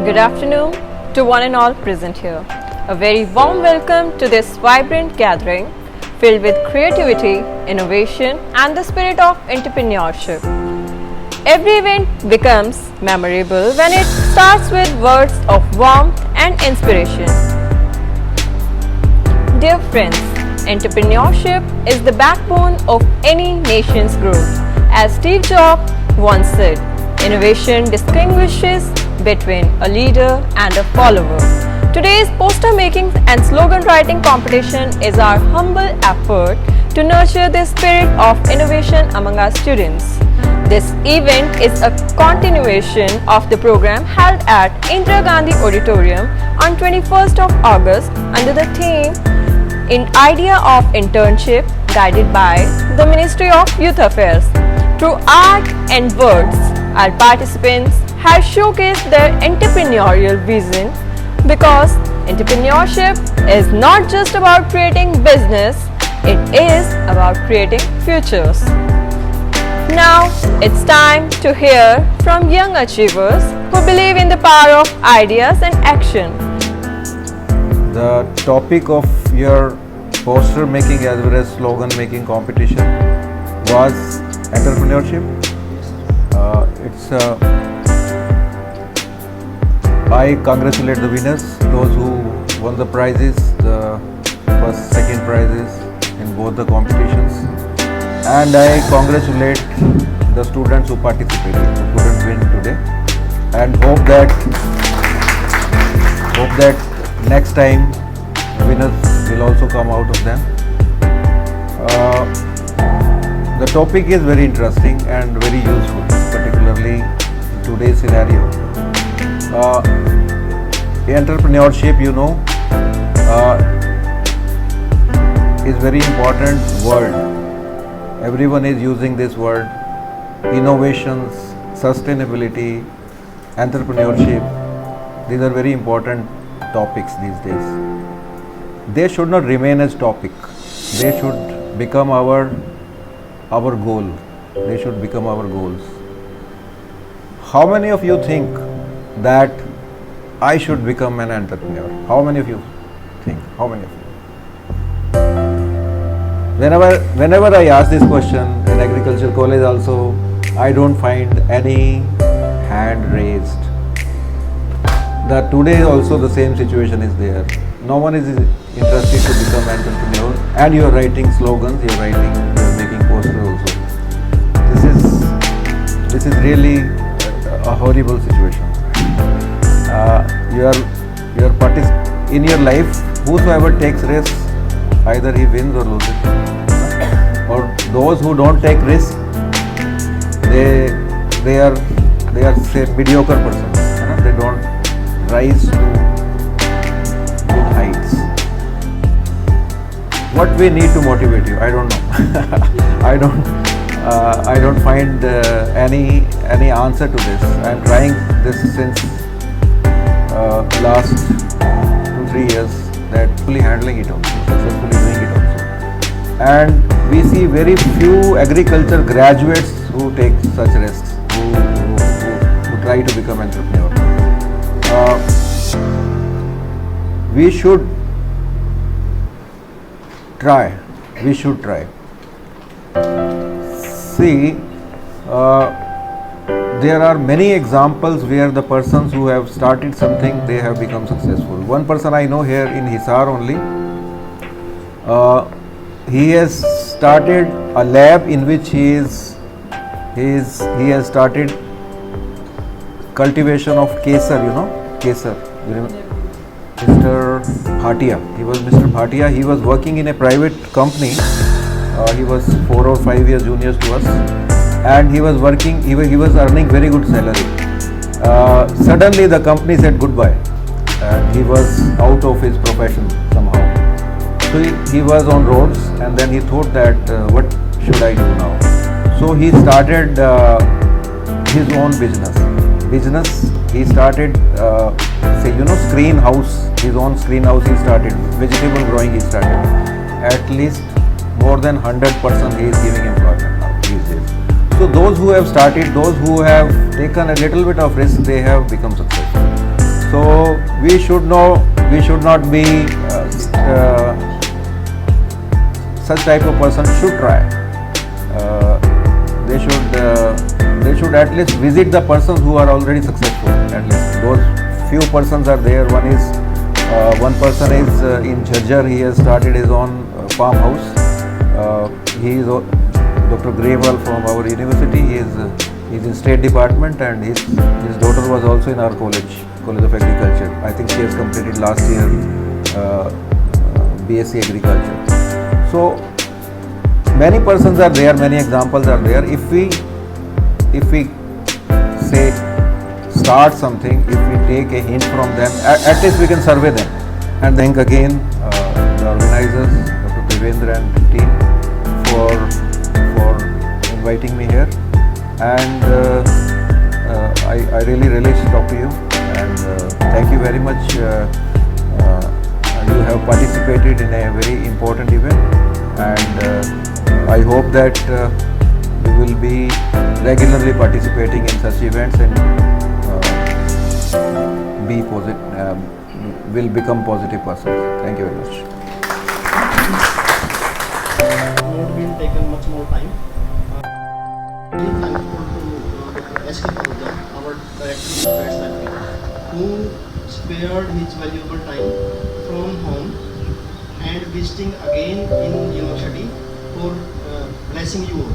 Good afternoon to one and all present here. A very warm welcome to this vibrant gathering filled with creativity, innovation and the spirit of entrepreneurship. Every event becomes memorable when it starts with words of warmth and inspiration. Dear friends, entrepreneurship is the backbone of any nation's growth. As Steve Jobs once said, innovation distinguishes between a leader and a follower. Today's poster making and slogan writing competition is our humble effort to nurture the spirit of innovation among our students. This event is a continuation of the program held at Indira Gandhi Auditorium on 21st of August under the theme "In Idea of Internship", guided by the Ministry of Youth Affairs. Through art and words, our participants have showcased their entrepreneurial vision, because entrepreneurship is not just about creating business, it is about creating futures. Now it's time to hear from young achievers who believe in the power of ideas and action. The topic of your poster making as well as slogan making competition was entrepreneurship. I congratulate the winners, those who won the prizes, the first, second prizes in both the competitions, and I congratulate the students who participated, who couldn't win today, and hope that next time winners will also come out of them. The topic is very interesting and very useful, particularly in today's scenario. Entrepreneurship, is very important word. Everyone is using this word. Innovations, sustainability, entrepreneurship, these are very important topics these days. They should not remain as topic. They should become our goal. They should become our goals. How many of you think that I should become an entrepreneur? How many of you think? How many of you? Whenever I ask this question in agriculture college also, I don't find any hand raised. That today also the same situation is there. No one is interested to become an entrepreneur, and you are writing slogans, you are making posters also. This is really a horrible situation. In your life, whosoever takes risks, either he wins or loses. Or those who don't take risks, they are say mediocre persons. They don't rise to good heights. What we need to motivate you? I don't know. I don't find any answer to this. I am trying this since last 2-3 years, that fully handling it also, successfully doing it also. And we see very few agriculture graduates who take such risks, who try to become entrepreneur. We should try. See, there are many examples where the persons who have started something, they have become successful. One person I know here in Hisar only, he has started a lab in which he has started cultivation of kesar, kesar. Mr. Bhatia. He was Mr. Bhatia. He was working in a private company. He was 4 or 5 years junior to us, and he was working. He was earning very good salary. Suddenly, the company said goodbye, and he was out of his profession somehow. So he was on roads, and then he thought that what should I do now? So he started his own business. He started screen house. His own screen house he started. Vegetable growing he started. At least more than 100% he is giving employment now these days. So those who have started, those who have taken a little bit of risk, they have become successful. we should not be such type of person should try. They should at least visit the persons who are already successful. At least those few persons are there. One person is in Jhajjar. He has started his own farmhouse. He is Dr. Grewal from our university. He is in State Department, and his daughter was also in our college of Agriculture. I think she has completed last year BSc Agriculture. So many persons are there, many examples are there. If we say start something, if we take a hint from them, at least we can survey them. And thank again the organizers, Dr. Devendra and the team for inviting me here. And I really relish to talk to you. And thank you very much. You have participated in a very important event, and I hope that you will be regularly participating in such events and will become positive persons. Thank you very much. Not been taken much more time. Really thankful to Dr. S.K. Pahuja, our director of Pets Library, who spared his valuable time from home and visiting again in university for blessing you all.